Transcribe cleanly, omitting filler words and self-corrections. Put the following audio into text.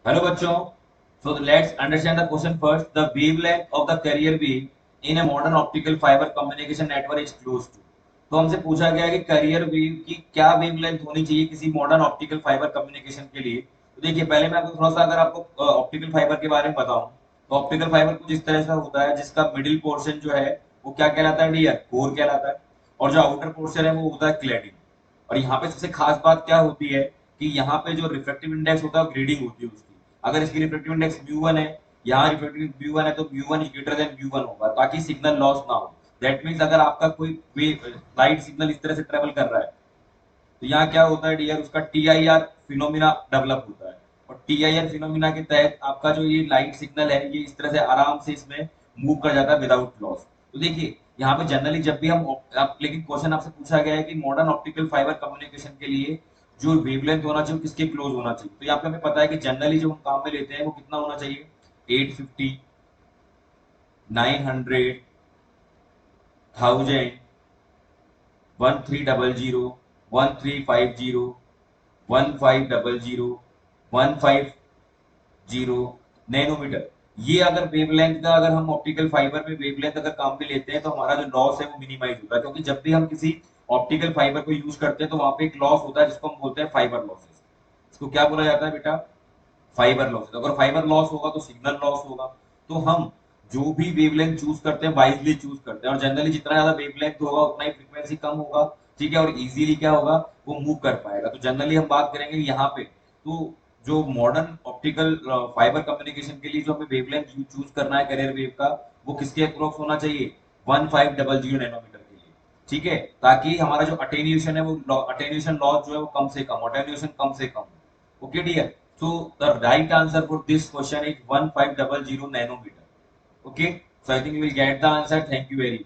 Hello बच्चों, so let's understand the question first. The wavelength of the carrier wave in a modern optical fiber communication network is close to. तो हमसे पूछा गया है कि carrier wave की क्या वेवलेंथ होनी चाहिए किसी मॉडर्न ऑप्टिकल फाइबर कम्युनिकेशन के लिए। तो देखिए पहले मैं आपको थोड़ा सा अगर आपको ऑप्टिकल फाइबर के बारे में बताऊं तो ऑप्टिकल फाइबर कुछ इस तरह से होता है जिसका मिडिल पोर्शन जो है वो क्या कहलाता है डियर, कोर कहलाता है। और जो आउटर पोर्शन है वो होता है क्लैडिंग। और यहाँ पे सबसे खास बात क्या होती है कि यहाँ पे जो रिफ्रैक्टिव इंडेक्स होता है ग्रेडिंग होती है उसकी। अगर इसकी रिफ्रैक्टिव इंडेक्स म्यू1 है, यहाँ रिफ्रैक्टिव म्यू1 है तो म्यू1 इज ग्रेटर देन म्यू1 होगा ताकि सिग्नल लॉस ना हो। दैट मींस अगर आपका कोई लाइट सिग्नल इस तरह से ट्रेवल कर रहा है तो यहाँ क्या होता है डियर, उसका टीआईआर फिनोमिना डेवलप होता है। और टीआईआर फिनोमिना के तहत आपका जो ये लाइट सिग्नल है ये इस तरह से आराम से इसमें मूव कर जाता है विदाउट लॉस। तो देखिए यहाँ पे जनरली जब भी हम लेकिन क्वेश्चन आपसे पूछा गया है कि मॉडर्न ऑप्टिकल फाइबर कम्युनिकेशन के लिए जो वेवलेंथ होना चाहिए किसके क्लोज होना चाहिए। तो यहाँ पे हमें पता है कि जनरली जो हम काम में लेते हैं वो कितना होना चाहिए, 850, 900, 1000, 1300, 1350, 1500, 150 नैनोमीटर। ये अगर वेवलेंथ का अगर हम ऑप्टिकल फाइबर में वेवलेंथ अगर काम में लेते हैं तो हमारा जो लॉस है वो मिनिमाइज होता है। क्योंकि जब भी हम किसी ऑप्टिकल फाइबर को यूज करते हैं तो वहां पे एक लॉस होता है जिसको हम बोलते हैं फाइबर लॉसेस। इसको क्या बोला जाता है बेटा, फाइबर लॉस। अगर फाइबर लॉस होगा तो सिग्नल लॉस होगा। तो हम जो भी वेवलेंथ चूज करते हैं वाइजली चूज करते हैं और जनरली जितना ज्यादा वेवलेंथ होगा उतना ही फ्रीक्वेंसी कम होगा। ठीक है, और इजीली क्या होगा वो मूव कर पाएगा। तो जनरली हम बात करेंगे यहाँ पे तो जो मॉडर्न ऑप्टिकल फाइबर कम्युनिकेशन के लिए जो हमें वेवलेंथ चूज करना है कैरियर वेव का वो किसके अप्रोक्स होना चाहिए, 1500 नैनोमीटर के लिए। ठीक है, ताकि हमारा जो अटेन्यूएशन है वो अटेन्यूएशन लॉस जो है वो कम से कम, अटेन्यूएशन कम से कम। Okay, dear. So the right answer for this question is 1500 nanometer. Okay. So I think you will get the answer. Thank you very much.